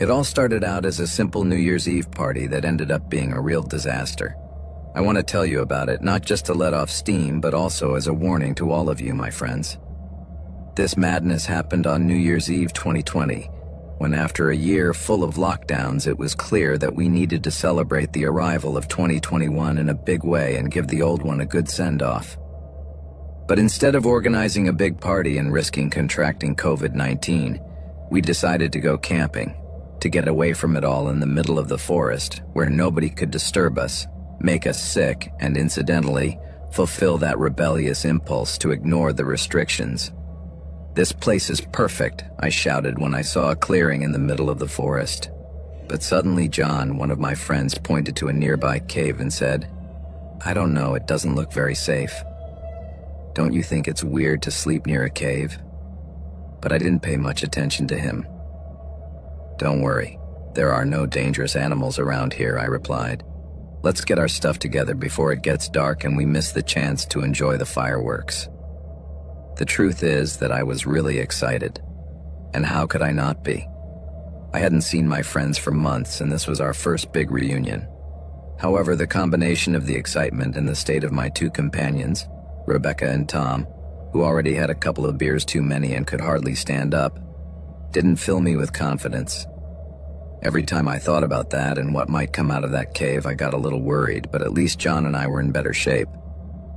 It all started out as a simple New Year's Eve party that ended up being a real disaster. I want to tell you about it, not just to let off steam, but also as a warning to all of you, my friends. This madness happened on New Year's Eve 2020, when after a year full of lockdowns, it was clear that we needed to celebrate the arrival of 2021 in a big way and give the old one a good send-off. But instead of organizing a big party and risking contracting COVID-19, we decided to go camping, to get away from it all in the middle of the forest, where nobody could disturb us, make us sick, and incidentally, fulfill that rebellious impulse to ignore the restrictions. "This place is perfect," I shouted when I saw a clearing in the middle of the forest. But suddenly John, one of my friends, pointed to a nearby cave and said, "I don't know, it doesn't look very safe. Don't you think it's weird to sleep near a cave?" But I didn't pay much attention to him. "Don't worry, there are no dangerous animals around here," I replied. "Let's get our stuff together before it gets dark and we miss the chance to enjoy the fireworks." The truth is that I was really excited. And how could I not be? I hadn't seen my friends for months, and this was our first big reunion. However, the combination of the excitement and the state of my two companions, Rebecca and Tom, who already had a couple of beers too many and could hardly stand up, didn't fill me with confidence. Every time I thought about that and what might come out of that cave, I got a little worried, but at least John and I were in better shape.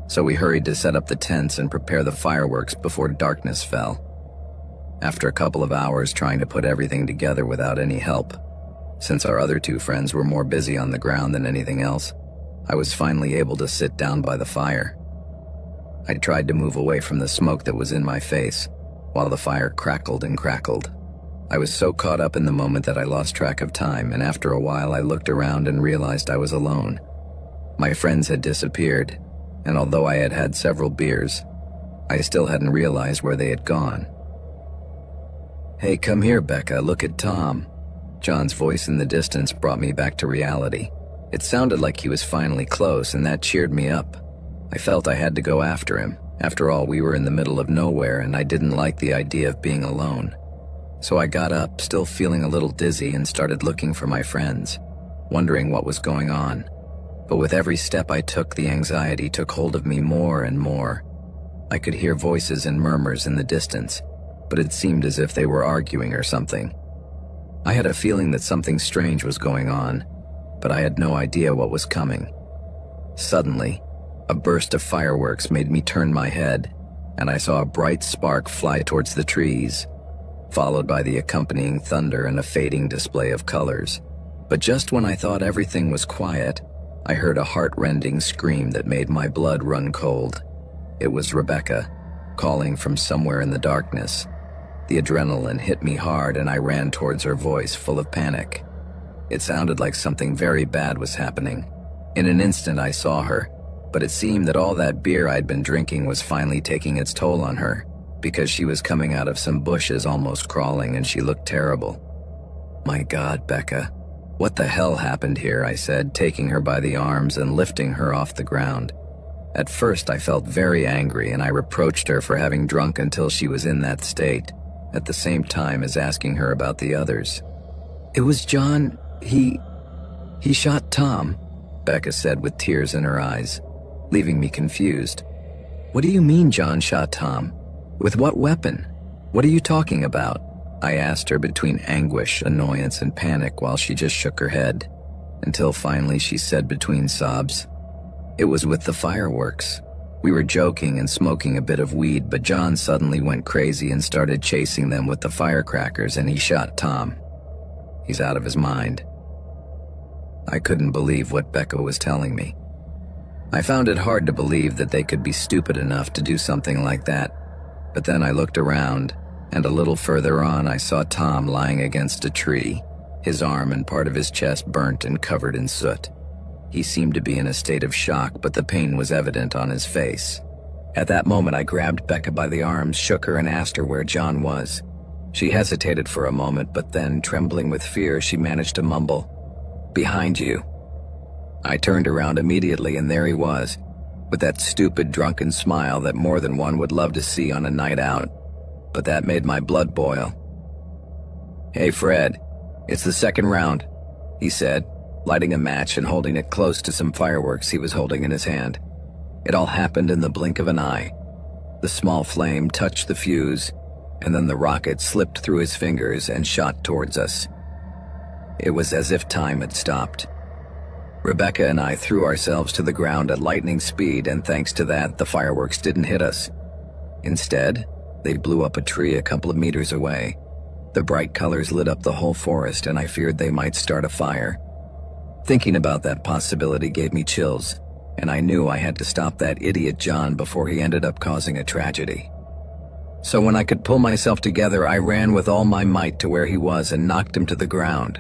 So we hurried to set up the tents and prepare the fireworks before darkness fell. After a couple of hours trying to put everything together without any help, since our other two friends were more busy on the ground than anything else, I was finally able to sit down by the fire. I tried to move away from the smoke that was in my face, while the fire crackled and crackled. I was so caught up in the moment that I lost track of time, and after a while I looked around and realized I was alone. My friends had disappeared, and although I had had several beers, I still hadn't realized where they had gone. "Hey, come here, Becca, look at Tom." John's voice in the distance brought me back to reality. It sounded like he was finally close, and that cheered me up. I felt I had to go after him. After all, we were in the middle of nowhere, and I didn't like the idea of being alone. So I got up, still feeling a little dizzy, and started looking for my friends, wondering what was going on. But with every step I took, the anxiety took hold of me more and more. I could hear voices and murmurs in the distance, but it seemed as if they were arguing or something. I had a feeling that something strange was going on, but I had no idea what was coming. Suddenly, a burst of fireworks made me turn my head, and I saw a bright spark fly towards the trees, followed by the accompanying thunder and a fading display of colors. But just when I thought everything was quiet, I heard a heart-rending scream that made my blood run cold. It was Rebecca, calling from somewhere in the darkness. The adrenaline hit me hard, and I ran towards her voice, full of panic. It sounded like something very bad was happening. In an instant I saw her, but it seemed that all that beer I'd been drinking was finally taking its toll on her, because she was coming out of some bushes almost crawling, and she looked terrible. "My God, Becca, what the hell happened here?" I said, taking her by the arms and lifting her off the ground. At first I felt very angry, and I reproached her for having drunk until she was in that state, at the same time as asking her about the others. "It was John, he shot Tom," Becca said with tears in her eyes, leaving me confused. "What do you mean John shot Tom? With what weapon? What are you talking about?" I asked her between anguish, annoyance, and panic while she just shook her head, until finally she said between sobs, "It was with the fireworks. We were joking and smoking a bit of weed, but John suddenly went crazy and started chasing them with the firecrackers, and he shot Tom. He's out of his mind." I couldn't believe what Becca was telling me. I found it hard to believe that they could be stupid enough to do something like that, but then I looked around, and a little further on I saw Tom lying against a tree, his arm and part of his chest burnt and covered in soot. He seemed to be in a state of shock, but the pain was evident on his face. At that moment I grabbed Becca by the arms, shook her, and asked her where John was. She hesitated for a moment, but then, trembling with fear, she managed to mumble, "Behind you." I turned around immediately, and there he was, with that stupid drunken smile that more than one would love to see on a night out. But that made my blood boil. "Hey, Fred, "It's the second round," he said, lighting a match and holding it close to some fireworks he was holding in his hand. It all happened in the blink of an eye. The small flame touched the fuse, and then the rocket slipped through his fingers and shot towards us. It was as if time had stopped. Rebecca and I threw ourselves to the ground at lightning speed, and thanks to that, the fireworks didn't hit us. Instead, they blew up a tree a couple of meters away. The bright colors lit up the whole forest, and I feared they might start a fire. Thinking about that possibility gave me chills, and I knew I had to stop that idiot John before he ended up causing a tragedy. So when I could pull myself together, I ran with all my might to where he was and knocked him to the ground.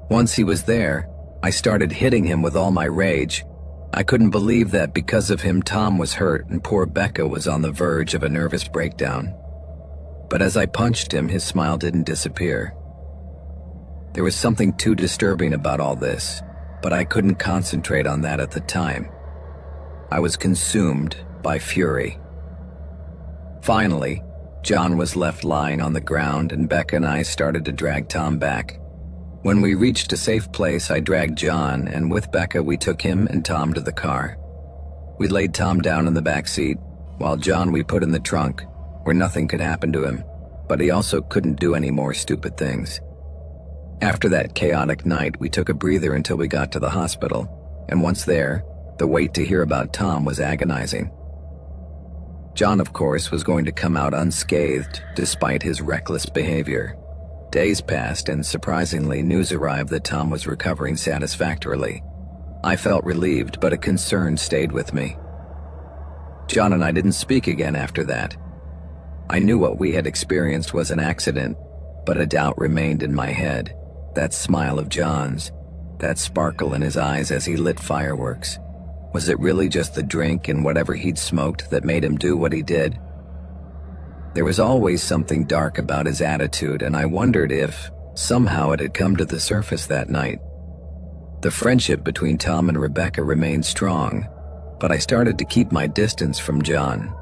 Once he was there, I started hitting him with all my rage. I couldn't believe that because of him Tom was hurt and poor Becca was on the verge of a nervous breakdown. But as I punched him, his smile didn't disappear. There was something too disturbing about all this, but I couldn't concentrate on that at the time. I was consumed by fury. Finally, John was left lying on the ground, and Becca and I started to drag Tom back. When we reached a safe place, I dragged John, and with Becca we took him and Tom to the car. We laid Tom down in the back seat, while John we put in the trunk, where nothing could happen to him, but he also couldn't do any more stupid things. After that chaotic night, we took a breather until we got to the hospital, and once there, the wait to hear about Tom was agonizing. John, of course, was going to come out unscathed despite his reckless behavior. Days passed, and surprisingly, news arrived that Tom was recovering satisfactorily. I felt relieved, but a concern stayed with me. John and I didn't speak again after that. I knew what we had experienced was an accident, but a doubt remained in my head. That smile of John's, that sparkle in his eyes as he lit fireworks. Was it really just the drink and whatever he'd smoked that made him do what he did? There was always something dark about his attitude, and I wondered if, somehow, it had come to the surface that night. The friendship between Tom and Rebecca remained strong, but I started to keep my distance from John.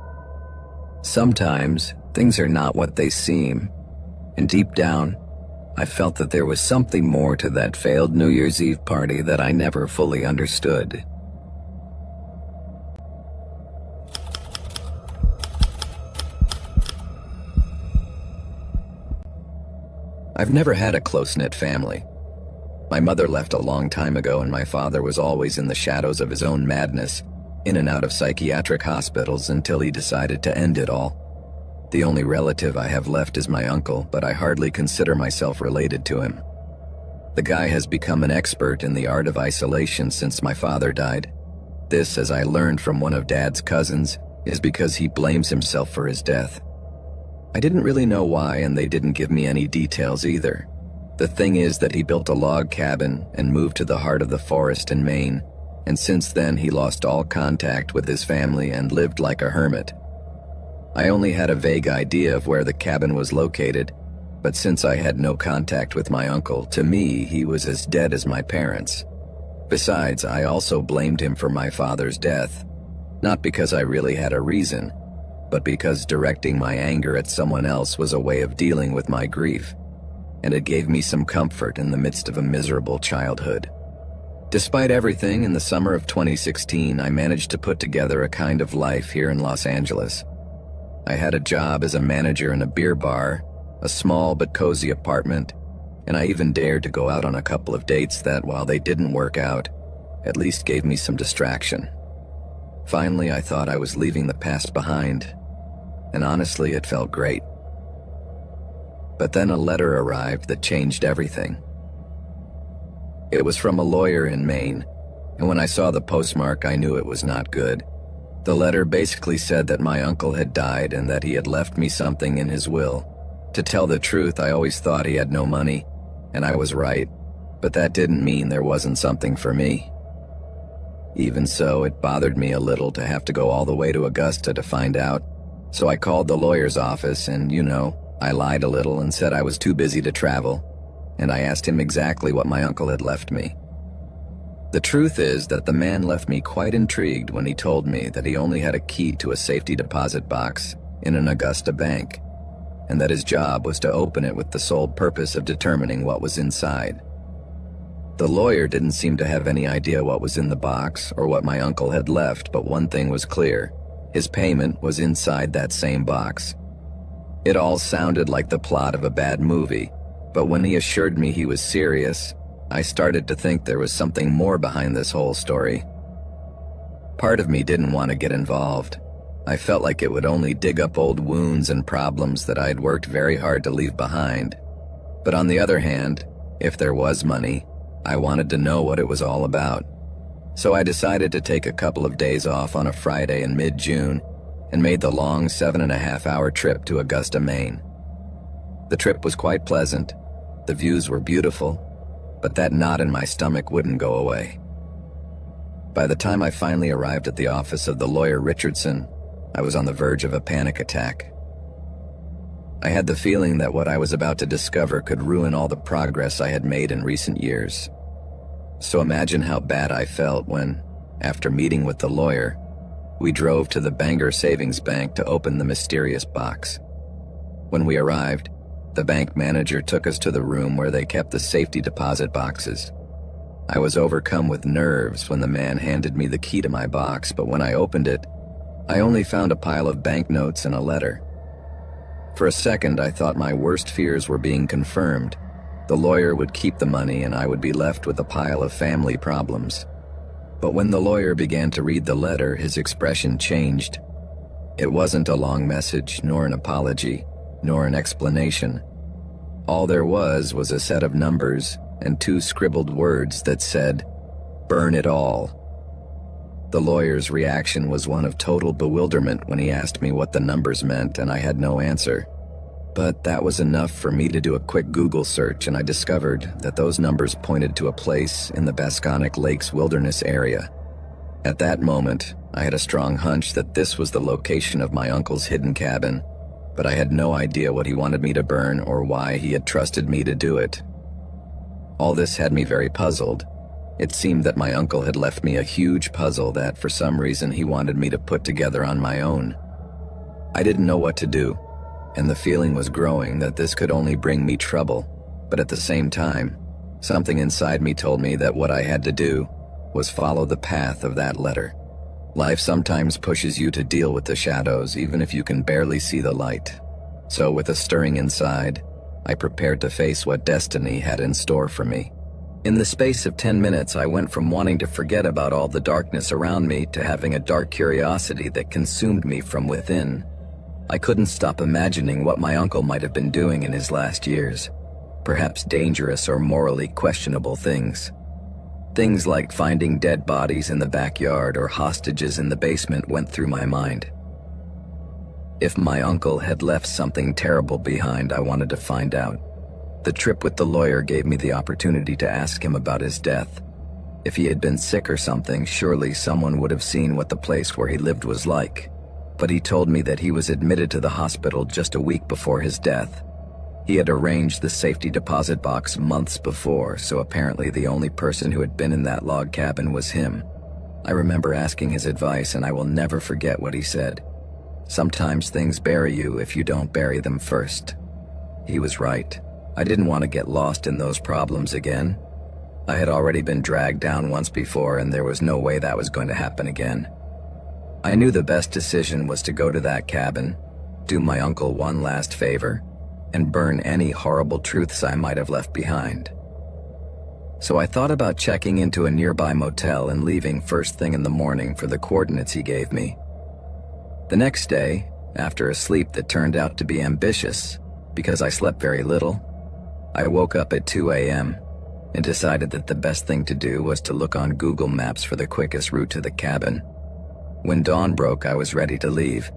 Sometimes, things are not what they seem, and deep down, I felt that there was something more to that failed New Year's Eve party that I never fully understood. I've never had a close-knit family. My mother left a long time ago, and my father was always in the shadows of his own madness, in and out of psychiatric hospitals until he decided to end it all. The only relative I have left is my uncle, but I hardly consider myself related to him. The guy has become an expert in the art of isolation since my father died. This, as I learned from one of Dad's cousins, is because he blames himself for his death. I didn't really know why, and they didn't give me any details either. The thing is that he built a log cabin and moved to the heart of the forest in Maine, and since then he lost all contact with his family and lived like a hermit. I only had a vague idea of where the cabin was located, but since I had no contact with my uncle, to me he was as dead as my parents. Besides, I also blamed him for my father's death, not because I really had a reason, but because directing my anger at someone else was a way of dealing with my grief, and it gave me some comfort in the midst of a miserable childhood. Despite everything, in the summer of 2016, I managed to put together a kind of life here in Los Angeles. I had a job as a manager in a beer bar, a small but cozy apartment, and I even dared to go out on a couple of dates that, while they didn't work out, at least gave me some distraction. Finally, I thought I was leaving the past behind, and honestly, it felt great. But then a letter arrived that changed everything. It was from a lawyer in Maine, and when I saw the postmark, I knew it was not good. The letter basically said that my uncle had died and that he had left me something in his will. To tell the truth, I always thought he had no money, and I was right, but that didn't mean there wasn't something for me. Even so, it bothered me a little to have to go all the way to Augusta to find out, so I called the lawyer's office and, I lied a little and said I was too busy to travel, and I asked him exactly what my uncle had left me. The truth is that the man left me quite intrigued when he told me that he only had a key to a safety deposit box in an Augusta bank. and that his job was to open it with the sole purpose of determining what was inside. The lawyer didn't seem to have any idea what was in the box or what my uncle had left, but one thing was clear: his payment was inside that same box. It all sounded like the plot of a bad movie, but when he assured me he was serious, I started to think there was something more behind this whole story. Part of me didn't want to get involved. I felt like it would only dig up old wounds and problems that I'd worked very hard to leave behind. But on the other hand, if there was money, I wanted to know what it was all about. So I decided to take a couple of days off on a Friday in mid-June and made the long 7.5-hour trip to Augusta, Maine. The trip was quite pleasant. The views were beautiful, but that knot in my stomach wouldn't go away. By the time I finally arrived at the office of the lawyer Richardson, I was on the verge of a panic attack. I had the feeling that what I was about to discover could ruin all the progress I had made in recent years. So imagine how bad I felt when, after meeting with the lawyer, we drove to the Bangor Savings Bank to open the mysterious box. When we arrived, the bank manager took us to the room where they kept the safety deposit boxes. I was overcome with nerves when the man handed me the key to my box, but when I opened it, I only found a pile of banknotes and a letter. For a second, I thought my worst fears were being confirmed. The lawyer would keep the money and I would be left with a pile of family problems. But when the lawyer began to read the letter, his expression changed. It wasn't a long message, nor an apology, nor an explanation. All there was a set of numbers and 2 scribbled words that said, "Burn it all." The lawyer's reaction was one of total bewilderment when he asked me what the numbers meant, and I had no answer. But that was enough for me to do a quick Google search, and I discovered that those numbers pointed to a place in the Basconic Lakes wilderness area. At that moment, I had a strong hunch that this was the location of my uncle's hidden cabin, but I had no idea what he wanted me to burn or why he had trusted me to do it. All this had me very puzzled. It seemed that my uncle had left me a huge puzzle that, for some reason, he wanted me to put together on my own. I didn't know what to do, and the feeling was growing that this could only bring me trouble, but at the same time, something inside me told me that what I had to do was follow the path of that letter. Life sometimes pushes you to deal with the shadows, even if you can barely see the light. So with a stirring inside, I prepared to face what destiny had in store for me. In the space of 10 minutes, I went from wanting to forget about all the darkness around me to having a dark curiosity that consumed me from within. I couldn't stop imagining what my uncle might have been doing in his last years. Perhaps dangerous or morally questionable things. Things like finding dead bodies in the backyard or hostages in the basement went through my mind. If my uncle had left something terrible behind, I wanted to find out. The trip with the lawyer gave me the opportunity to ask him about his death. If he had been sick or something, surely someone would have seen what the place where he lived was like. But he told me that he was admitted to the hospital just a week before his death. He had arranged the safety deposit box months before, so apparently the only person who had been in that log cabin was him. I remember asking his advice, and I will never forget what he said. Sometimes things bury you if you don't bury them first. He was right. I didn't want to get lost in those problems again. I had already been dragged down once before, and there was no way that was going to happen again. I knew the best decision was to go to that cabin, do my uncle one last favor, and burn any horrible truths I might have left behind. So I thought about checking into a nearby motel and leaving first thing in the morning for the coordinates he gave me. The next day, after a sleep that turned out to be ambitious, because I slept very little, I woke up at 2 a.m. and decided that the best thing to do was to look on Google Maps for the quickest route to the cabin. When dawn broke, I was ready to leave.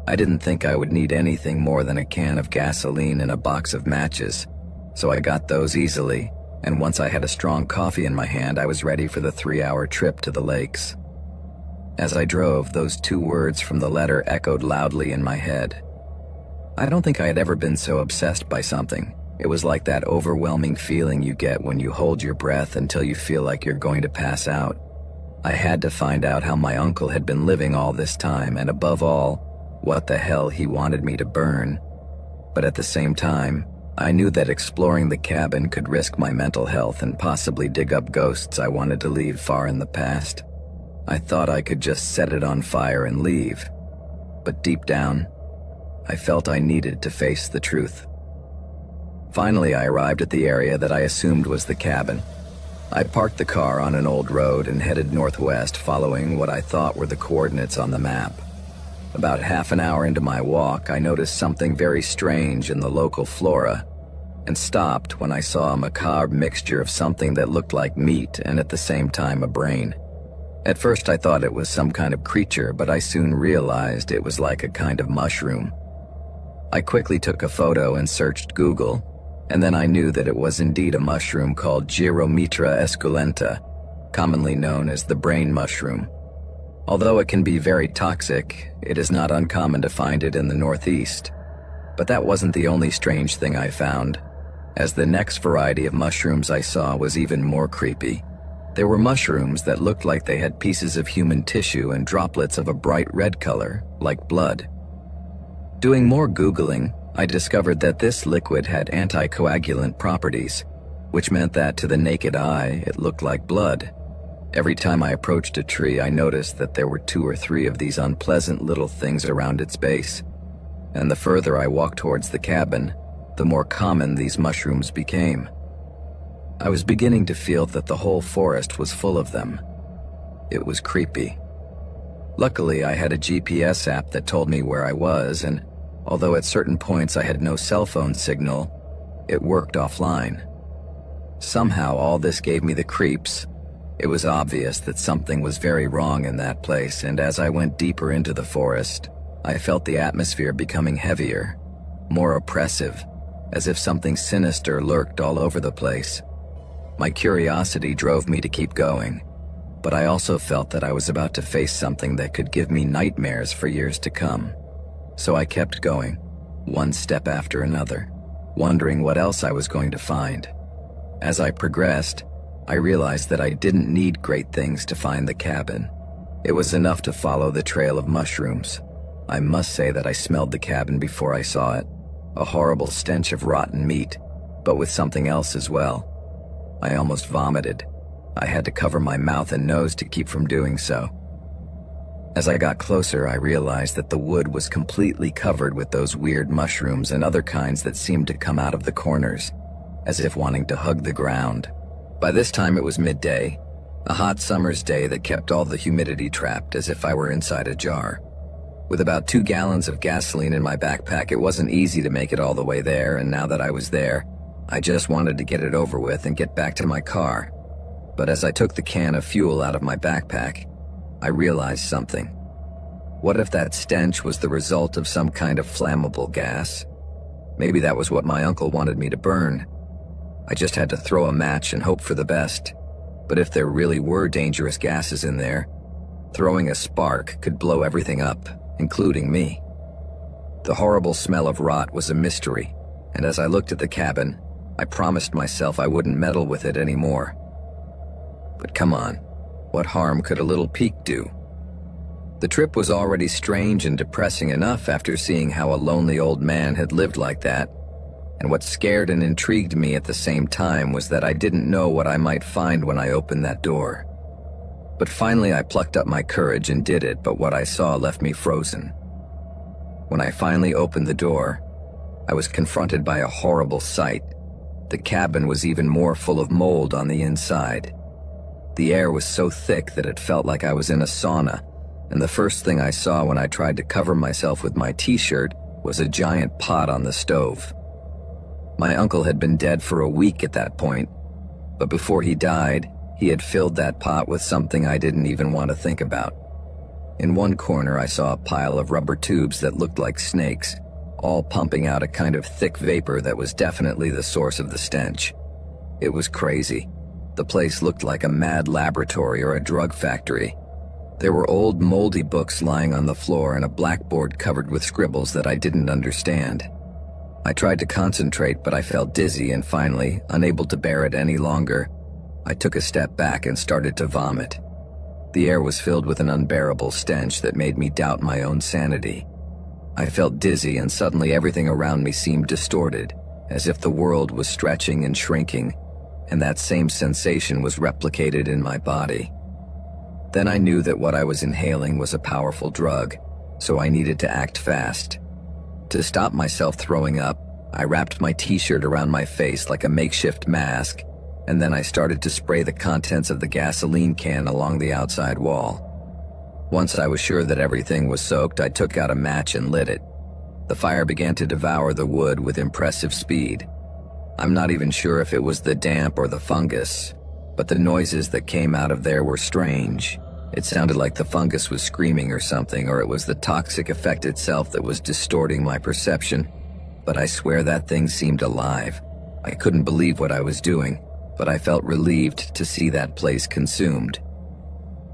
I didn't think I would need anything more than a can of gasoline and a box of matches, so I got those easily, and once I had a strong coffee in my hand, I was ready for the 3-hour trip to the lakes. As I drove, those 2 words from the letter echoed loudly in my head. I don't think I had ever been so obsessed by something. It was like that overwhelming feeling you get when you hold your breath until you feel like you're going to pass out. I had to find out how my uncle had been living all this time, and above all, what the hell he wanted me to burn. But at the same time, I knew that exploring the cabin could risk my mental health and possibly dig up ghosts I wanted to leave far in the past. I thought I could just set it on fire and leave. But deep down, I felt I needed to face the truth. Finally, I arrived at the area that I assumed was the cabin. I parked the car on an old road and headed northwest, following what I thought were the coordinates on the map. About half an hour into my walk, I noticed something very strange in the local flora and stopped when I saw a macabre mixture of something that looked like meat and at the same time a brain. At first I thought it was some kind of creature, but I soon realized it was like a kind of mushroom. I quickly took a photo and searched Google, and then I knew that it was indeed a mushroom called Gyromitra esculenta, commonly known as the brain mushroom. Although it can be very toxic, it is not uncommon to find it in the Northeast. But that wasn't the only strange thing I found, as the next variety of mushrooms I saw was even more creepy. There were mushrooms that looked like they had pieces of human tissue and droplets of a bright red color, like blood. Doing more Googling, I discovered that this liquid had anticoagulant properties, which meant that to the naked eye, it looked like blood. Every time I approached a tree, I noticed that there were 2 or 3 of these unpleasant little things around its base. And the further I walked towards the cabin, the more common these mushrooms became. I was beginning to feel that the whole forest was full of them. It was creepy. Luckily, I had a GPS app that told me where I was, and although at certain points I had no cell phone signal, it worked offline. Somehow all this gave me the creeps. It was obvious that something was very wrong in that place, and as I went deeper into the forest, I felt the atmosphere becoming heavier, more oppressive, as if something sinister lurked all over the place. My curiosity drove me to keep going, but I also felt that I was about to face something that could give me nightmares for years to come. So I kept going, one step after another, wondering what else I was going to find. As I progressed, I realized that I didn't need great things to find the cabin. It was enough to follow the trail of mushrooms. I must say that I smelled the cabin before I saw it, a horrible stench of rotten meat, but with something else as well. I almost vomited. I had to cover my mouth and nose to keep from doing so. As I got closer, I realized that the wood was completely covered with those weird mushrooms and other kinds that seemed to come out of the corners, as if wanting to hug the ground. By this time it was midday, a hot summer's day that kept all the humidity trapped as if I were inside a jar. With about 2 gallons of gasoline in my backpack, it wasn't easy to make it all the way there, and now that I was there, I just wanted to get it over with and get back to my car. But as I took the can of fuel out of my backpack, I realized something. What if that stench was the result of some kind of flammable gas? Maybe that was what my uncle wanted me to burn. I just had to throw a match and hope for the best. But if there really were dangerous gases in there, throwing a spark could blow everything up, including me. The horrible smell of rot was a mystery, and as I looked at the cabin, I promised myself I wouldn't meddle with it anymore. But come on, what harm could a little peek do? The trip was already strange and depressing enough after seeing how a lonely old man had lived like that, and what scared and intrigued me at the same time was that I didn't know what I might find when I opened that door. But finally I plucked up my courage and did it, but what I saw left me frozen. When I finally opened the door, I was confronted by a horrible sight. The cabin was even more full of mold on the inside. The air was so thick that it felt like I was in a sauna, and the first thing I saw when I tried to cover myself with my t-shirt was a giant pot on the stove. My uncle had been dead for a week at that point, but before he died, he had filled that pot with something I didn't even want to think about. In one corner, I saw a pile of rubber tubes that looked like snakes, all pumping out a kind of thick vapor that was definitely the source of the stench. It was crazy. The place looked like a mad laboratory or a drug factory. There were old moldy books lying on the floor and a blackboard covered with scribbles that I didn't understand. I tried to concentrate, but I felt dizzy, and finally, unable to bear it any longer, I took a step back and started to vomit. The air was filled with an unbearable stench that made me doubt my own sanity. I felt dizzy, and suddenly everything around me seemed distorted, as if the world was stretching and shrinking, and that same sensation was replicated in my body. Then I knew that what I was inhaling was a powerful drug, so I needed to act fast. To stop myself throwing up, I wrapped my t-shirt around my face like a makeshift mask, and then I started to spray the contents of the gasoline can along the outside wall. Once I was sure that everything was soaked, I took out a match and lit it. The fire began to devour the wood with impressive speed. I'm not even sure if it was the damp or the fungus, but the noises that came out of there were strange. It sounded like the fungus was screaming or something, or it was the toxic effect itself that was distorting my perception. But I swear that thing seemed alive. I couldn't believe what I was doing, but I felt relieved to see that place consumed.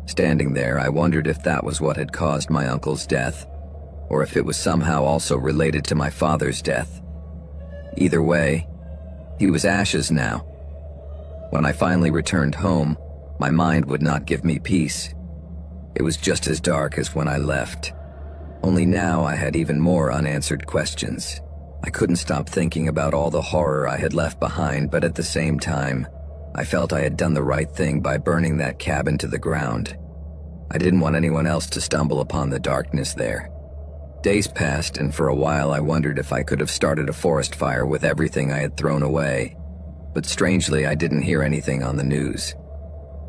Standing there, I wondered if that was what had caused my uncle's death, or if it was somehow also related to my father's death. Either way, he was ashes now. When I finally returned home, my mind would not give me peace. It was just as dark as when I left. Only now I had even more unanswered questions. I couldn't stop thinking about all the horror I had left behind, but at the same time, I felt I had done the right thing by burning that cabin to the ground. I didn't want anyone else to stumble upon the darkness there. Days passed, and for a while I wondered if I could have started a forest fire with everything I had thrown away. But strangely, I didn't hear anything on the news.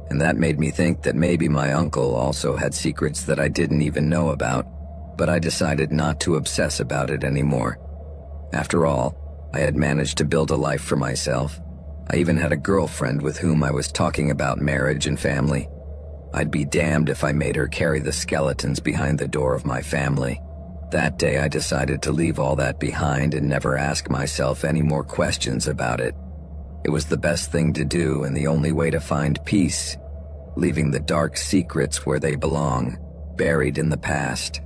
And that made me think that maybe my uncle also had secrets that I didn't even know about, but I decided not to obsess about it anymore. After all, I had managed to build a life for myself. I even had a girlfriend with whom I was talking about marriage and family. I'd be damned if I made her carry the skeletons behind the door of my family. That day I decided to leave all that behind and never ask myself any more questions about it. It was the best thing to do and the only way to find peace, leaving the dark secrets where they belong, buried in the past.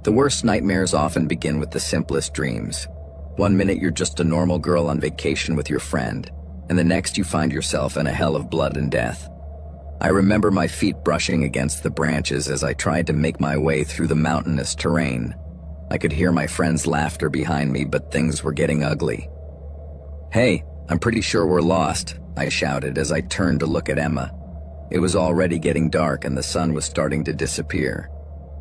The worst nightmares often begin with the simplest dreams. One minute you're just a normal girl on vacation with your friend, and the next you find yourself in a hell of blood and death. I remember my feet brushing against the branches as I tried to make my way through the mountainous terrain. I could hear my friend's laughter behind me, but things were getting ugly. "Hey, I'm pretty sure we're lost," I shouted as I turned to look at Emma. It was already getting dark and the sun was starting to disappear.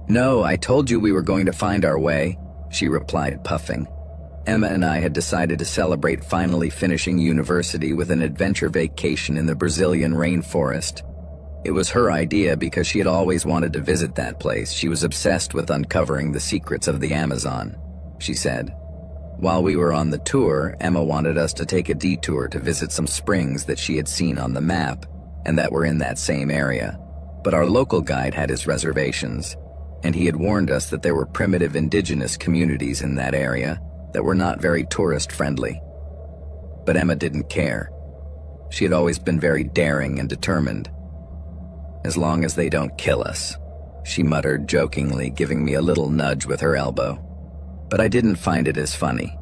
"No, I told you we were going to find our way," she replied, puffing. Emma and I had decided to celebrate finally finishing university with an adventure vacation in the Brazilian rainforest. It was her idea because she had always wanted to visit that place. She was obsessed with uncovering the secrets of the Amazon, she said. While we were on the tour, Emma wanted us to take a detour to visit some springs that she had seen on the map and that were in that same area. But our local guide had his reservations, and he had warned us that there were primitive indigenous communities in that area that were not very tourist-friendly. But Emma didn't care. She had always been very daring and determined. "As long as they don't kill us," she muttered jokingly, giving me a little nudge with her elbow. But I didn't find it as funny.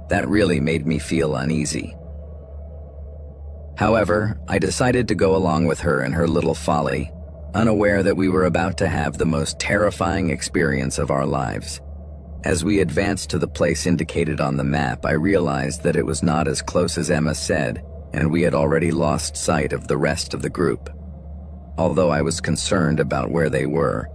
That really made me feel uneasy. However, I decided to go along with her in her little folly, unaware that we were about to have the most terrifying experience of our lives. As we advanced to the place indicated on the map, I realized that it was not as close as Emma said, and we had already lost sight of the rest of the group. Although I was concerned about where they were,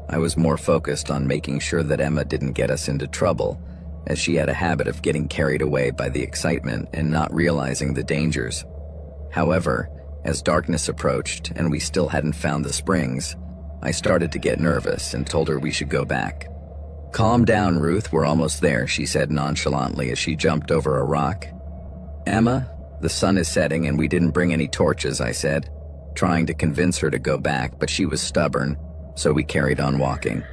I was more focused on making sure that Emma didn't get us into trouble, as she had a habit of getting carried away by the excitement and not realizing the dangers. However, as darkness approached and we still hadn't found the springs, I started to get nervous and told her we should go back. "Calm down, Ruth, we're almost there," she said nonchalantly as she jumped over a rock. "Emma, the sun is setting and we didn't bring any torches," I said, trying to convince her to go back, but she was stubborn, so we carried on walking.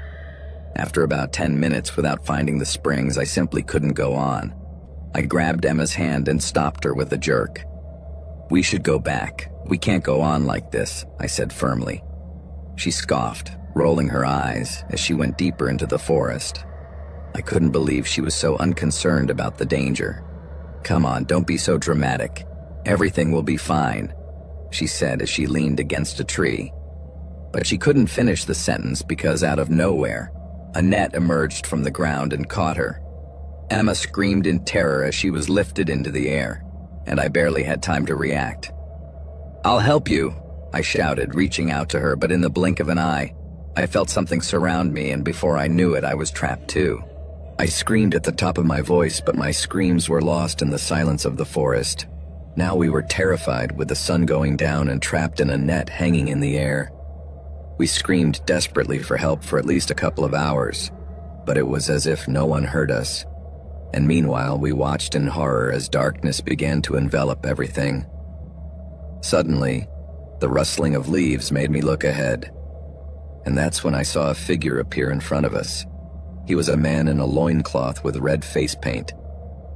After about 10 minutes without finding the springs, I simply couldn't go on. I grabbed Emma's hand and stopped her with a jerk. "We should go back. We can't go on like this," I said firmly. She scoffed, rolling her eyes as she went deeper into the forest. I couldn't believe she was so unconcerned about the danger. "Come on, don't be so dramatic. "Everything will be fine," she said as she leaned against a tree. But she couldn't finish the sentence because out of nowhere, a net emerged from the ground and caught her. Emma screamed in terror as she was lifted into the air, and I barely had time to react. "I'll help you," I shouted, reaching out to her, but in the blink of an eye, I felt something surround me, and before I knew it, I was trapped too. I screamed at the top of my voice, but my screams were lost in the silence of the forest. Now we were terrified, with the sun going down and trapped in a net hanging in the air. We screamed desperately for help for at least a couple of hours, but it was as if no one heard us. And meanwhile, we watched in horror as darkness began to envelop everything. Suddenly, the rustling of leaves made me look ahead, and that's when I saw a figure appear in front of us. He was a man in a loincloth with red face paint.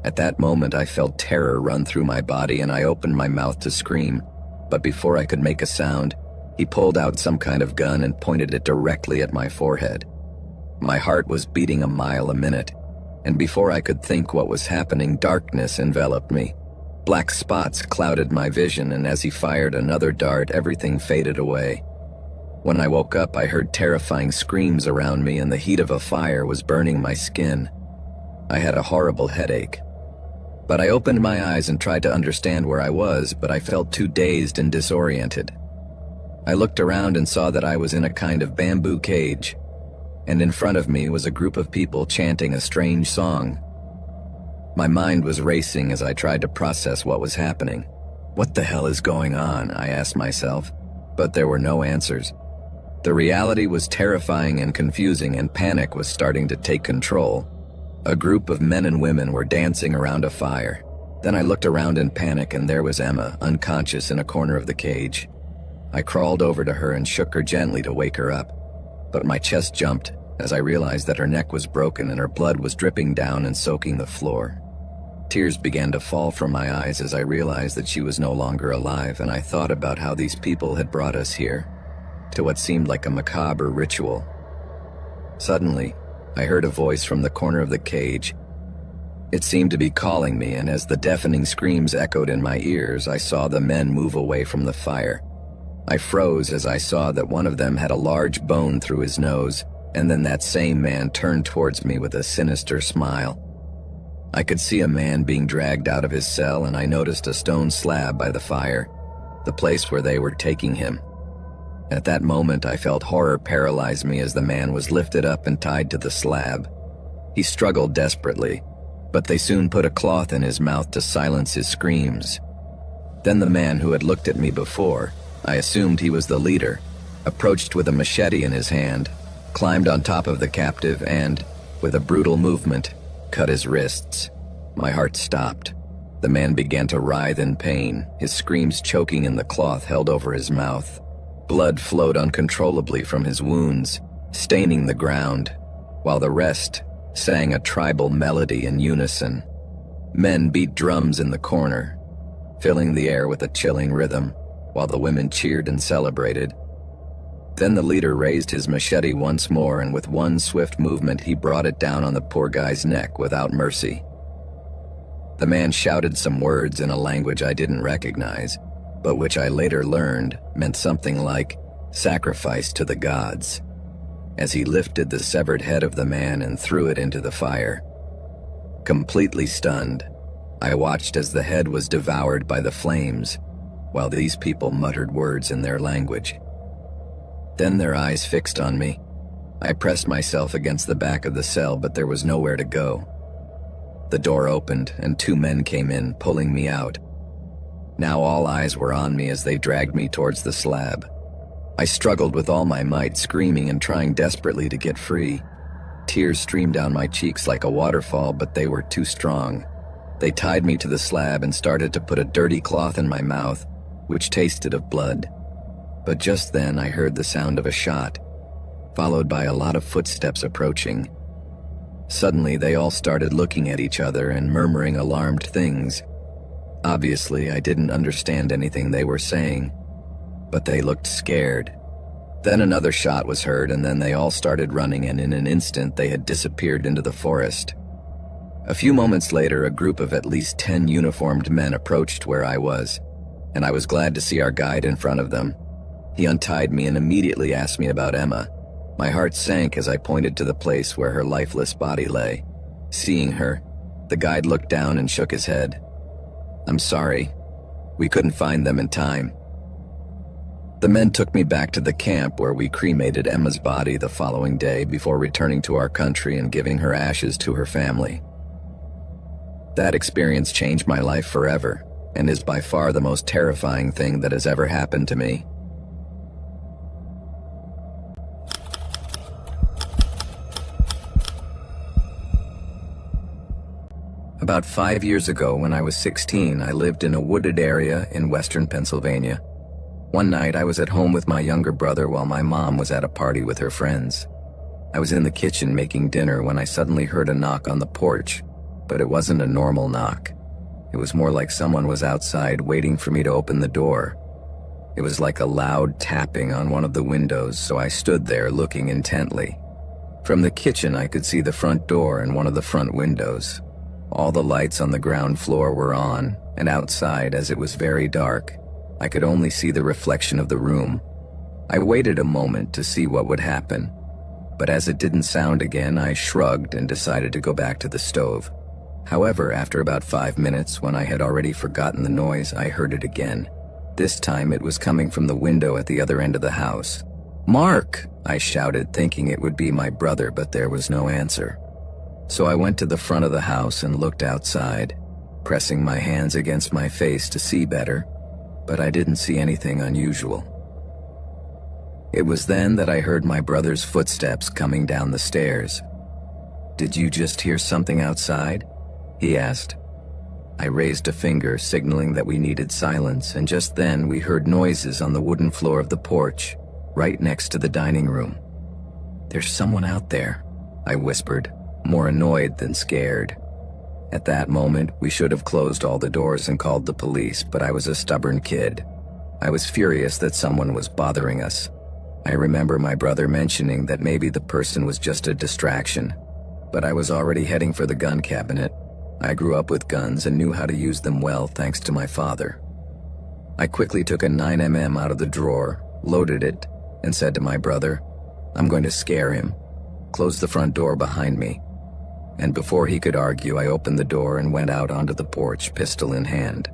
At that moment, I felt terror run through my body, and I opened my mouth to scream, but before I could make a sound, he pulled out some kind of gun and pointed it directly at my forehead. My heart was beating a mile a minute, and before I could think what was happening, darkness enveloped me. Black spots clouded my vision, and as he fired another dart, everything faded away. When I woke up, I heard terrifying screams around me, and the heat of a fire was burning my skin. I had a horrible headache. But I opened my eyes and tried to understand where I was, but I felt too dazed and disoriented. I looked around and saw that I was in a kind of bamboo cage, and in front of me was a group of people chanting a strange song. My mind was racing as I tried to process what was happening. What the hell is going on? I asked myself, but there were no answers. The reality was terrifying and confusing, and panic was starting to take control. A group of men and women were dancing around a fire. Then I looked around in panic, and there was Emma, unconscious in a corner of the cage. I crawled over to her and shook her gently to wake her up, but my chest jumped as I realized that her neck was broken and her blood was dripping down and soaking the floor. Tears began to fall from my eyes as I realized that she was no longer alive, and I thought about how these people had brought us here, to what seemed like a macabre ritual. Suddenly, I heard a voice from the corner of the cage. It seemed to be calling me, and as the deafening screams echoed in my ears, I saw the men move away from the fire. I froze as I saw that one of them had a large bone through his nose, and then that same man turned towards me with a sinister smile. I could see a man being dragged out of his cell, and I noticed a stone slab by the fire, the place where they were taking him. At that moment, I felt horror paralyze me as the man was lifted up and tied to the slab. He struggled desperately, but they soon put a cloth in his mouth to silence his screams. Then the man who had looked at me before, I assumed he was the leader, approached with a machete in his hand, climbed on top of the captive and, with a brutal movement, cut his wrists. My heart stopped. The man began to writhe in pain, his screams choking in the cloth held over his mouth. Blood flowed uncontrollably from his wounds, staining the ground, while the rest sang a tribal melody in unison. Men beat drums in the corner, filling the air with a chilling rhythm, while the women cheered and celebrated. Then the leader raised his machete once more, and with one swift movement he brought it down on the poor guy's neck without mercy. The man shouted some words in a language I didn't recognize, but which I later learned meant something like "sacrifice to the gods," as he lifted the severed head of the man and threw it into the fire. Completely stunned, I watched as the head was devoured by the flames, while these people muttered words in their language. Then their eyes fixed on me. I pressed myself against the back of the cell, but there was nowhere to go. The door opened, and two men came in, pulling me out. Now all eyes were on me as they dragged me towards the slab. I struggled with all my might, screaming and trying desperately to get free. Tears streamed down my cheeks like a waterfall, but they were too strong. They tied me to the slab and started to put a dirty cloth in my mouth, which tasted of blood. But just then I heard the sound of a shot, followed by a lot of footsteps approaching. Suddenly they all started looking at each other and murmuring alarmed things. Obviously, I didn't understand anything they were saying, but they looked scared. Then another shot was heard, and then they all started running, and in an instant they had disappeared into the forest. A few moments later, a group of at least 10 uniformed men approached where I was, and I was glad to see our guide in front of them. He untied me and immediately asked me about Emma. My heart sank as I pointed to the place where her lifeless body lay. Seeing her, the guide looked down and shook his head. "I'm sorry. We couldn't find them in time." The men took me back to the camp where we cremated Emma's body the following day before returning to our country and giving her ashes to her family. That experience changed my life forever and is by far the most terrifying thing that has ever happened to me. About 5 years ago, when I was 16, I lived in a wooded area in western Pennsylvania. One night, I was at home with my younger brother while my mom was at a party with her friends. I was in the kitchen making dinner when I suddenly heard a knock on the porch, but it wasn't a normal knock. It was more like someone was outside waiting for me to open the door. It was like a loud tapping on one of the windows, so I stood there looking intently. From the kitchen, I could see the front door and one of the front windows. All the lights on the ground floor were on, and outside, as it was very dark, I could only see the reflection of the room. I waited a moment to see what would happen, but as it didn't sound again, I shrugged and decided to go back to the stove. However, after about 5 minutes, when I had already forgotten the noise, I heard it again. This time it was coming from the window at the other end of the house. "Mark!" I shouted, thinking it would be my brother, but there was no answer. So I went to the front of the house and looked outside, pressing my hands against my face to see better, but I didn't see anything unusual. It was then that I heard my brother's footsteps coming down the stairs. "Did you just hear something outside?" he asked. I raised a finger, signaling that we needed silence, and just then we heard noises on the wooden floor of the porch, right next to the dining room. "There's someone out there," I whispered, more annoyed than scared. At that moment, we should have closed all the doors and called the police, but I was a stubborn kid. I was furious that someone was bothering us. I remember my brother mentioning that maybe the person was just a distraction, but I was already heading for the gun cabinet. I grew up with guns and knew how to use them well thanks to my father. I quickly took a 9mm out of the drawer, loaded it, and said to my brother, "I'm going to scare him. Close the front door behind me." And before he could argue, I opened the door and went out onto the porch, pistol in hand.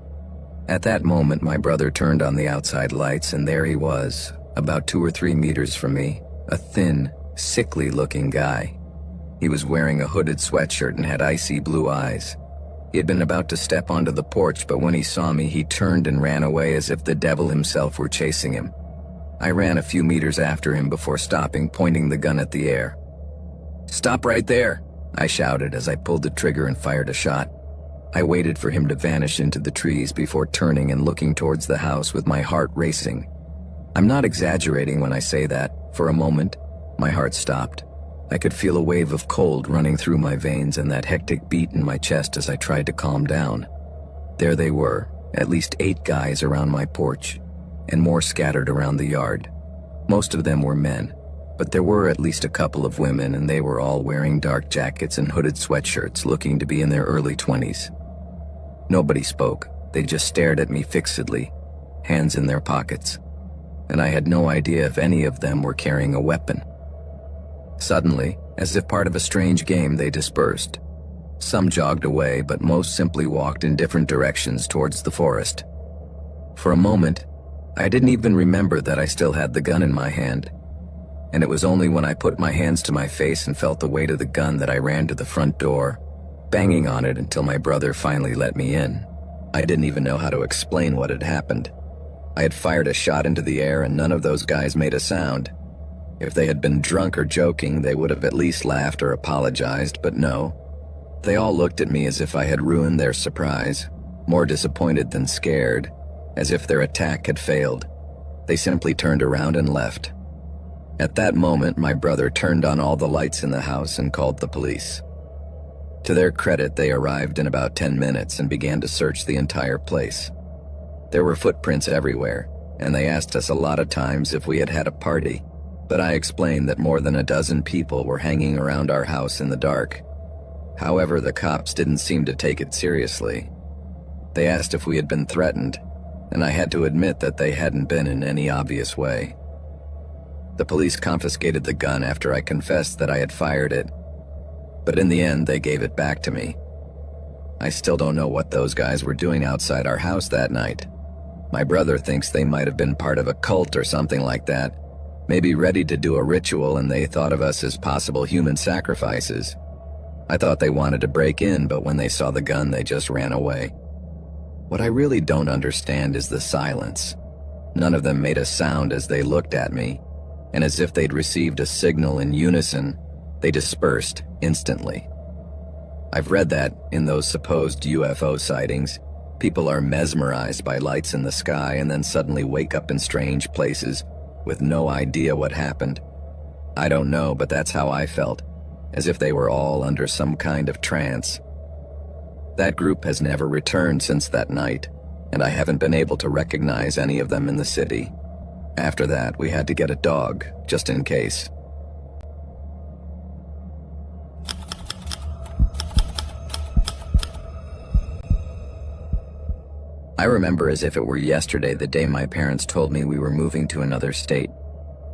At that moment, my brother turned on the outside lights, and there he was, about 2 or 3 meters from me, a thin, sickly-looking guy. He was wearing a hooded sweatshirt and had icy blue eyes. He had been about to step onto the porch, but when he saw me, he turned and ran away as if the devil himself were chasing him. I ran a few meters after him before stopping, pointing the gun at the air. "Stop right there!" I shouted as I pulled the trigger and fired a shot. I waited for him to vanish into the trees before turning and looking towards the house with my heart racing. I'm not exaggerating when I say that, for a moment, my heart stopped. I could feel a wave of cold running through my veins and that hectic beat in my chest as I tried to calm down. There they were, at least 8 guys around my porch, and more scattered around the yard. Most of them were men, but there were at least a couple of women, and they were all wearing dark jackets and hooded sweatshirts, looking to be in their early 20s. Nobody spoke. They just stared at me fixedly, hands in their pockets, and I had no idea if any of them were carrying a weapon. Suddenly, as if part of a strange game, they dispersed. Some jogged away, but most simply walked in different directions towards the forest. For a moment, I didn't even remember that I still had the gun in my hand, and it was only when I put my hands to my face and felt the weight of the gun that I ran to the front door, banging on it until my brother finally let me in. I didn't even know how to explain what had happened. I had fired a shot into the air and none of those guys made a sound. If they had been drunk or joking, they would have at least laughed or apologized, but no. They all looked at me as if I had ruined their surprise, more disappointed than scared, as if their attack had failed. They simply turned around and left. At that moment, my brother turned on all the lights in the house and called the police. To their credit, they arrived in about 10 minutes and began to search the entire place. There were footprints everywhere, and they asked us a lot of times if we had had a party, but I explained that more than a dozen people were hanging around our house in the dark. However, the cops didn't seem to take it seriously. They asked if we had been threatened, and I had to admit that they hadn't been in any obvious way. The police confiscated the gun after I confessed that I had fired it, but in the end they gave it back to me. I still don't know what those guys were doing outside our house that night. My brother thinks they might have been part of a cult or something like that, maybe ready to do a ritual, and they thought of us as possible human sacrifices. I thought they wanted to break in, but when they saw the gun, they just ran away. What I really don't understand is the silence. None of them made a sound as they looked at me, and as if they'd received a signal in unison, they dispersed instantly. I've read that, in those supposed UFO sightings, people are mesmerized by lights in the sky and then suddenly wake up in strange places with no idea what happened. I don't know, but that's how I felt, as if they were all under some kind of trance. That group has never returned since that night, and I haven't been able to recognize any of them in the city. After that, we had to get a dog, just in case. I remember as if it were yesterday the day my parents told me we were moving to another state.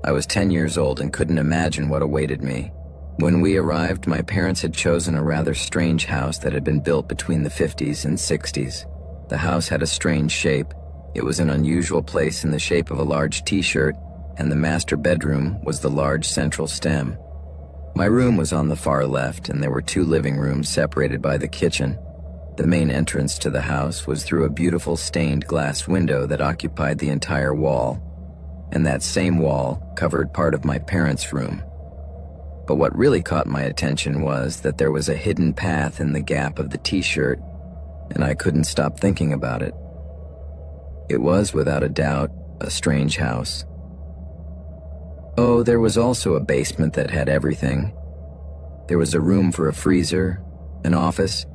I was 10 years old and couldn't imagine what awaited me. When we arrived, my parents had chosen a rather strange house that had been built between the 50s and 60s. The house had a strange shape. It was an unusual place in the shape of a large T-shirt, and the master bedroom was the large central stem. My room was on the far left, and there were 2 living rooms separated by the kitchen. The main entrance to the house was through a beautiful stained glass window that occupied the entire wall, and that same wall covered part of my parents' room. But what really caught my attention was that there was a hidden path in the gap of the T-shirt, and I couldn't stop thinking about it. It was, without a doubt, a strange house. Oh, there was also a basement that had everything. There was a room for a freezer, an office,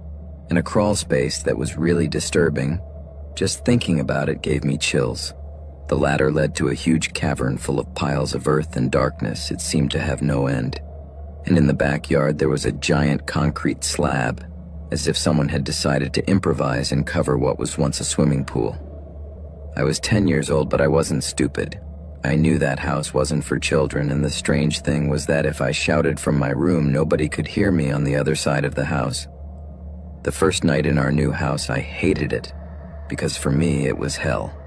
and a crawl space that was really disturbing. Just thinking about it gave me chills. The latter led to a huge cavern full of piles of earth and darkness. It seemed to have no end. And in the backyard there was a giant concrete slab, as if someone had decided to improvise and cover what was once a swimming pool. I was 10 years old, but I wasn't stupid. I knew that house wasn't for children, and the strange thing was that if I shouted from my room, nobody could hear me on the other side of the house. The first night in our new house, I hated it, because for me it was hell.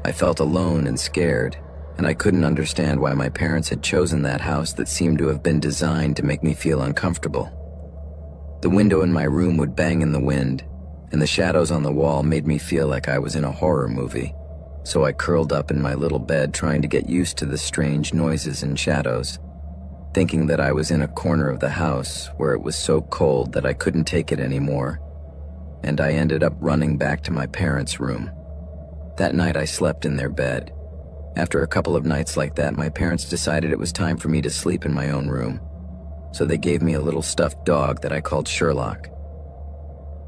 I felt alone and scared, and I couldn't understand why my parents had chosen that house that seemed to have been designed to make me feel uncomfortable. The window in my room would bang in the wind, and the shadows on the wall made me feel like I was in a horror movie. So I curled up in my little bed trying to get used to the strange noises and shadows, thinking that I was in a corner of the house where it was so cold that I couldn't take it anymore, and I ended up running back to my parents' room. That night I slept in their bed. After a couple of nights like that, my parents decided it was time for me to sleep in my own room, so they gave me a little stuffed dog that I called Sherlock.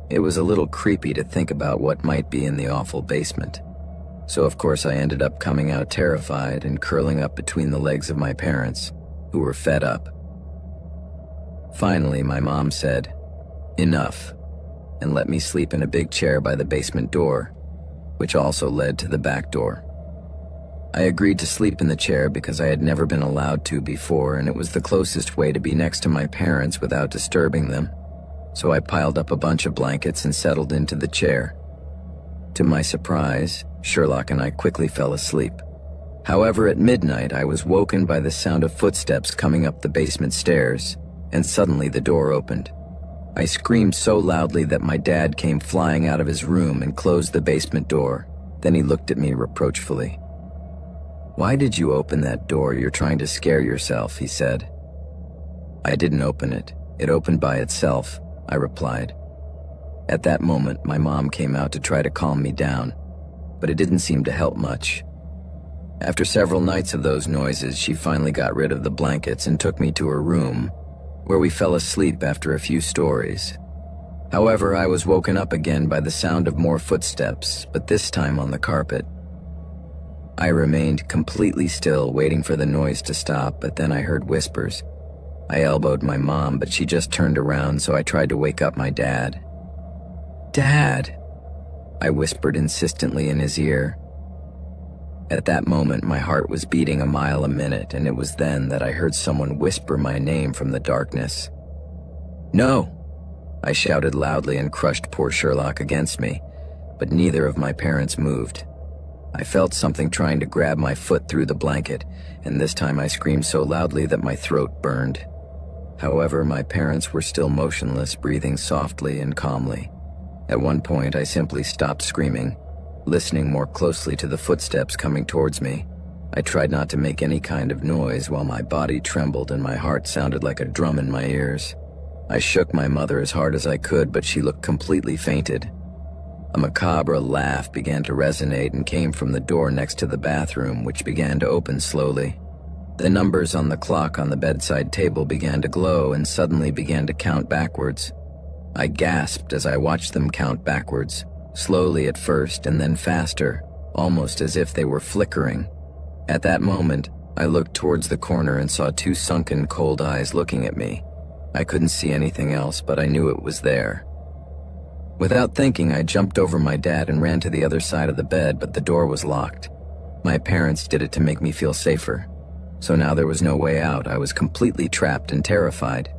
It was a little creepy to think about what might be in the awful basement. So of course I ended up coming out terrified and curling up between the legs of my parents, who were fed up. Finally, my mom said, "Enough," and let me sleep in a big chair by the basement door, which also led to the back door. I agreed to sleep in the chair because I had never been allowed to before, and it was the closest way to be next to my parents without disturbing them. So I piled up a bunch of blankets and settled into the chair. To my surprise, Sherlock and I quickly fell asleep. However, at midnight, I was woken by the sound of footsteps coming up the basement stairs, and suddenly the door opened. I screamed so loudly that my dad came flying out of his room and closed the basement door. Then he looked at me reproachfully. "Why did you open that door? You're trying to scare yourself," he said. "I didn't open it. It opened by itself," I replied. At that moment, my mom came out to try to calm me down, but it didn't seem to help much. After several nights of those noises, she finally got rid of the blankets and took me to her room, where we fell asleep after a few stories. However, I was woken up again by the sound of more footsteps, but this time on the carpet. I remained completely still, waiting for the noise to stop, but then I heard whispers. I elbowed my mom, but she just turned around, so I tried to wake up my dad. "Dad!" I whispered insistently in his ear. At that moment, my heart was beating a mile a minute, and it was then that I heard someone whisper my name from the darkness. "No!" I shouted loudly and crushed poor Sherlock against me, but neither of my parents moved. I felt something trying to grab my foot through the blanket, and this time I screamed so loudly that my throat burned. However, my parents were still motionless, breathing softly and calmly. At one point, I simply stopped screaming, listening more closely to the footsteps coming towards me. I tried not to make any kind of noise while my body trembled and my heart sounded like a drum in my ears. I shook my mother as hard as I could, but she looked completely fainted. A macabre laugh began to resonate and came from the door next to the bathroom, which began to open slowly. The numbers on the clock on the bedside table began to glow and suddenly began to count backwards. I gasped as I watched them count backwards, slowly at first and then faster, almost as if they were flickering. At that moment, I looked towards the corner and saw two sunken, cold eyes looking at me. I couldn't see anything else, but I knew it was there. Without thinking, I jumped over my dad and ran to the other side of the bed, but the door was locked. My parents did it to make me feel safer. So now there was no way out. I was completely trapped and terrified.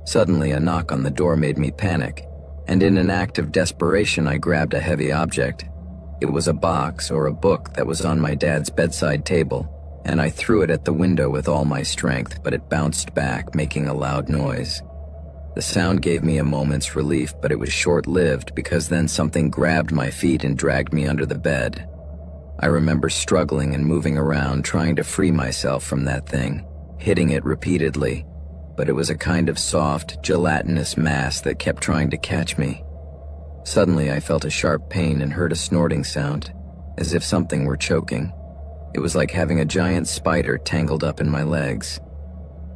Suddenly, a knock on the door made me panic, and in an act of desperation, I grabbed a heavy object. It was a box or a book that was on my dad's bedside table, and I threw it at the window with all my strength, but it bounced back, making a loud noise. The sound gave me a moment's relief, but it was short-lived because then something grabbed my feet and dragged me under the bed. I remember struggling and moving around, trying to free myself from that thing, hitting it repeatedly, but it was a kind of soft, gelatinous mass that kept trying to catch me. Suddenly, I felt a sharp pain and heard a snorting sound, as if something were choking. It was like having a giant spider tangled up in my legs.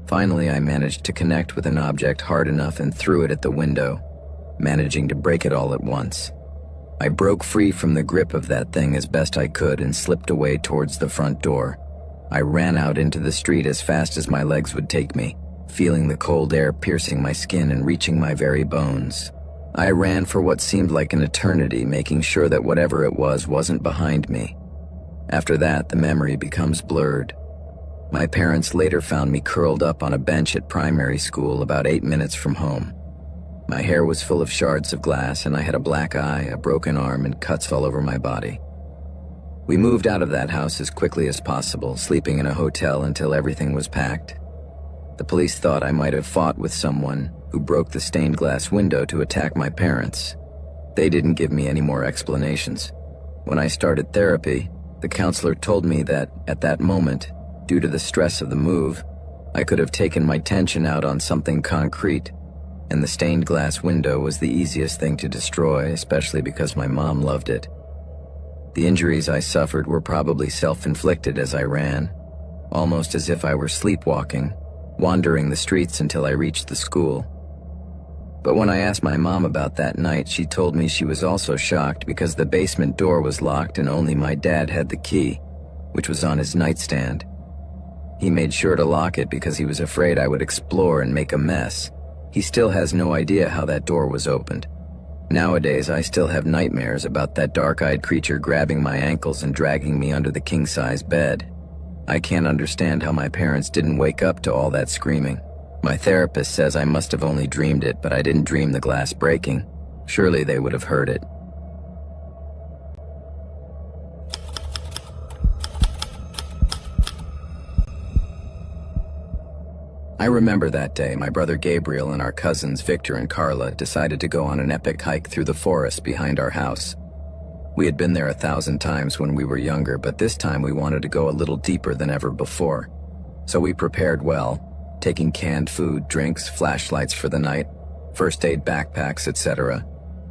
Finally, I managed to connect with an object hard enough and threw it at the window, managing to break it all at once. I broke free from the grip of that thing as best I could and slipped away towards the front door. I ran out into the street as fast as my legs would take me, feeling the cold air piercing my skin and reaching my very bones. I ran for what seemed like an eternity, making sure that whatever it was wasn't behind me. After that, the memory becomes blurred. My parents later found me curled up on a bench at primary school about 8 minutes from home. My hair was full of shards of glass, and I had a black eye, a broken arm, and cuts all over my body. We moved out of that house as quickly as possible, sleeping in a hotel until everything was packed. The police thought I might have fought with someone who broke the stained glass window to attack my parents. They didn't give me any more explanations. When I started therapy, the counselor told me that, at that moment, due to the stress of the move, I could have taken my tension out on something concrete, and the stained glass window was the easiest thing to destroy, especially because my mom loved it. The injuries I suffered were probably self-inflicted as I ran, almost as if I were sleepwalking, wandering the streets until I reached the school. But when I asked my mom about that night, she told me she was also shocked because the basement door was locked and only my dad had the key, which was on his nightstand. He made sure to lock it because he was afraid I would explore and make a mess. He still has no idea how that door was opened. Nowadays, I still have nightmares about that dark-eyed creature grabbing my ankles and dragging me under the king-size bed. I can't understand how my parents didn't wake up to all that screaming. My therapist says I must have only dreamed it, but I didn't dream the glass breaking. Surely they would have heard it. I remember that day my brother Gabriel and our cousins Victor and Carla decided to go on an epic hike through the forest behind our house. We had been there 1,000 times when we were younger, but this time we wanted to go a little deeper than ever before. So we prepared well, taking canned food, drinks, flashlights for the night, first aid backpacks, etc.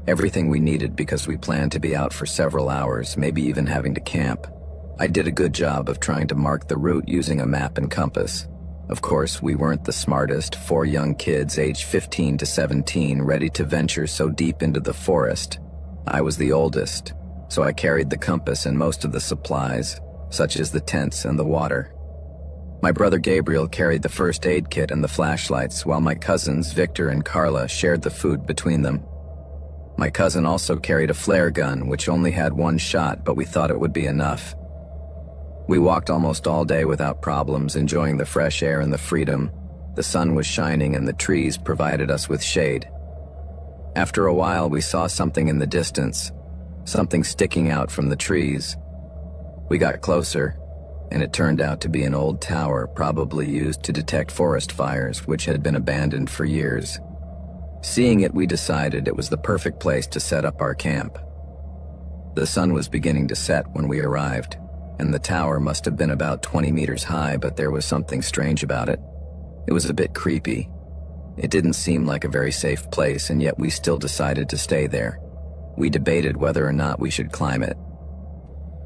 Everything we needed because we planned to be out for several hours, maybe even having to camp. I did a good job of trying to mark the route using a map and compass. Of course, we weren't the smartest, 4 young kids aged 15 to 17 ready to venture so deep into the forest. I was the oldest, so I carried the compass and most of the supplies, such as the tents and the water. My brother Gabriel carried the first aid kit and the flashlights, while my cousins, Victor and Carla, shared the food between them. My cousin also carried a flare gun, which only had one shot, but we thought it would be enough. We walked almost all day without problems, enjoying the fresh air and the freedom. The sun was shining and the trees provided us with shade. After a while, we saw something in the distance, something sticking out from the trees. We got closer, and it turned out to be an old tower probably used to detect forest fires, which had been abandoned for years. Seeing it, we decided it was the perfect place to set up our camp. The sun was beginning to set when we arrived, and the tower must have been about 20 meters high, but there was something strange about it. It was a bit creepy. It didn't seem like a very safe place, and yet we still decided to stay there. We debated whether or not we should climb it.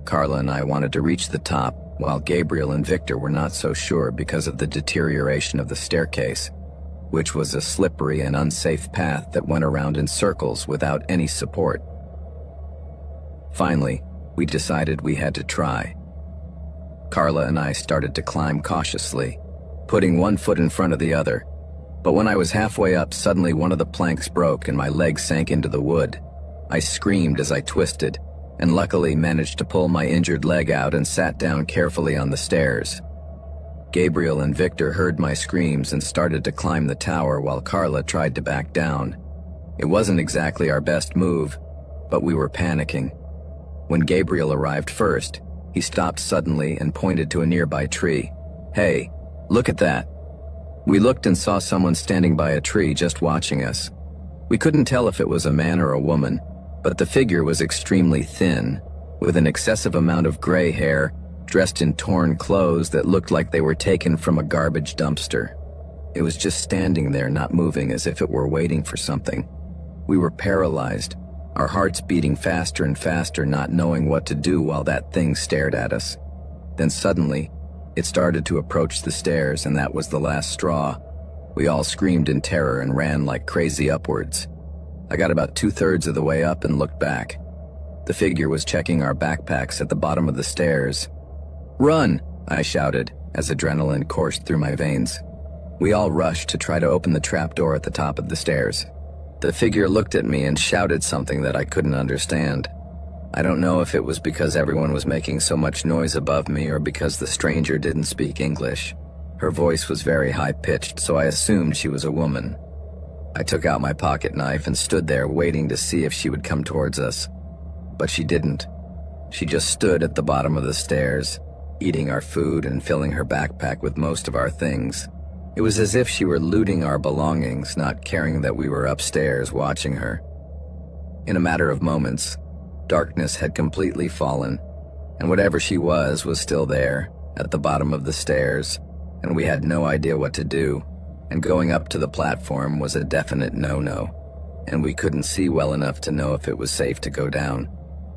Carla and I wanted to reach the top, while Gabriel and Victor were not so sure because of the deterioration of the staircase, which was a slippery and unsafe path that went around in circles without any support. Finally, we decided we had to try. Carla and I started to climb cautiously, putting one foot in front of the other. But when I was halfway up, suddenly one of the planks broke and my leg sank into the wood. I screamed as I twisted, and luckily managed to pull my injured leg out and sat down carefully on the stairs. Gabriel and Victor heard my screams and started to climb the tower while Carla tried to back down. It wasn't exactly our best move, but we were panicking. When Gabriel arrived first, he stopped suddenly and pointed to a nearby tree. "Hey, look at that." We looked and saw someone standing by a tree just watching us. We couldn't tell if it was a man or a woman, but the figure was extremely thin, with an excessive amount of gray hair, dressed in torn clothes that looked like they were taken from a garbage dumpster. It was just standing there, not moving, as if it were waiting for something. We were paralyzed, our hearts beating faster and faster, not knowing what to do while that thing stared at us. Then suddenly, it started to approach the stairs, and that was the last straw. We all screamed in terror and ran like crazy upwards. I got about 2/3 of the way up and looked back. The figure was checking our backpacks at the bottom of the stairs. "Run!" I shouted as adrenaline coursed through my veins. We all rushed to try to open the trapdoor at the top of the stairs. The figure looked at me and shouted something that I couldn't understand. I don't know if it was because everyone was making so much noise above me or because the stranger didn't speak English. Her voice was very high-pitched, so I assumed she was a woman. I took out my pocket knife and stood there waiting to see if she would come towards us. But she didn't. She just stood at the bottom of the stairs, eating our food and filling her backpack with most of our things. It was as if she were looting our belongings, not caring that we were upstairs watching her. In a matter of moments, darkness had completely fallen, and whatever she was still there, at the bottom of the stairs, and we had no idea what to do, and going up to the platform was a definite no-no, and we couldn't see well enough to know if it was safe to go down.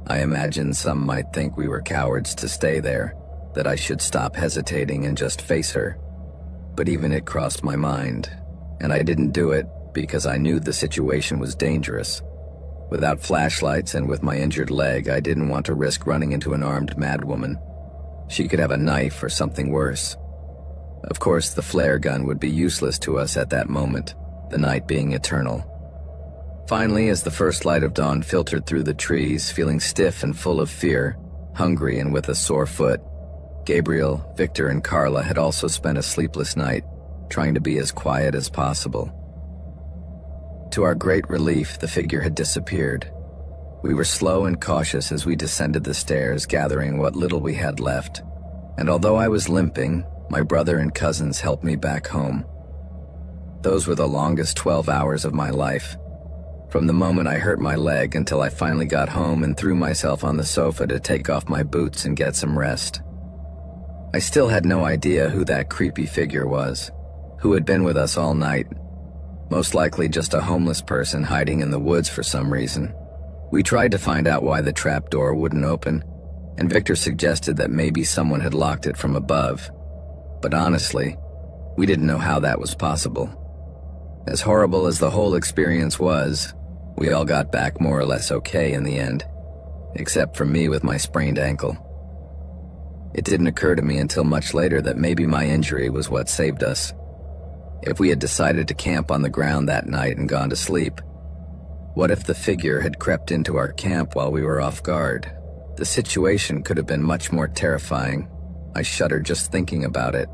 I imagine some might think we were cowards to stay there, that I should stop hesitating and just face her. But even it crossed my mind, and I didn't do it because I knew the situation was dangerous. Without flashlights and with my injured leg, I didn't want to risk running into an armed madwoman. She could have a knife or something worse. Of course, the flare gun would be useless to us at that moment, the night being eternal. Finally, as the first light of dawn filtered through the trees, feeling stiff and full of fear, hungry and with a sore foot, Gabriel, Victor, and Carla had also spent a sleepless night, trying to be as quiet as possible. To our great relief, the figure had disappeared. We were slow and cautious as we descended the stairs, gathering what little we had left. And although I was limping, my brother and cousins helped me back home. Those were the longest 12 hours of my life. From the moment I hurt my leg until I finally got home and threw myself on the sofa to take off my boots and get some rest. I still had no idea who that creepy figure was, who had been with us all night. Most likely just a homeless person hiding in the woods for some reason. We tried to find out why the trapdoor wouldn't open, and Victor suggested that maybe someone had locked it from above. But honestly, we didn't know how that was possible. As horrible as the whole experience was, we all got back more or less okay in the end, except for me with my sprained ankle. It didn't occur to me until much later that maybe my injury was what saved us. If we had decided to camp on the ground that night and gone to sleep, what if the figure had crept into our camp while we were off guard? The situation could have been much more terrifying. I shudder just thinking about it.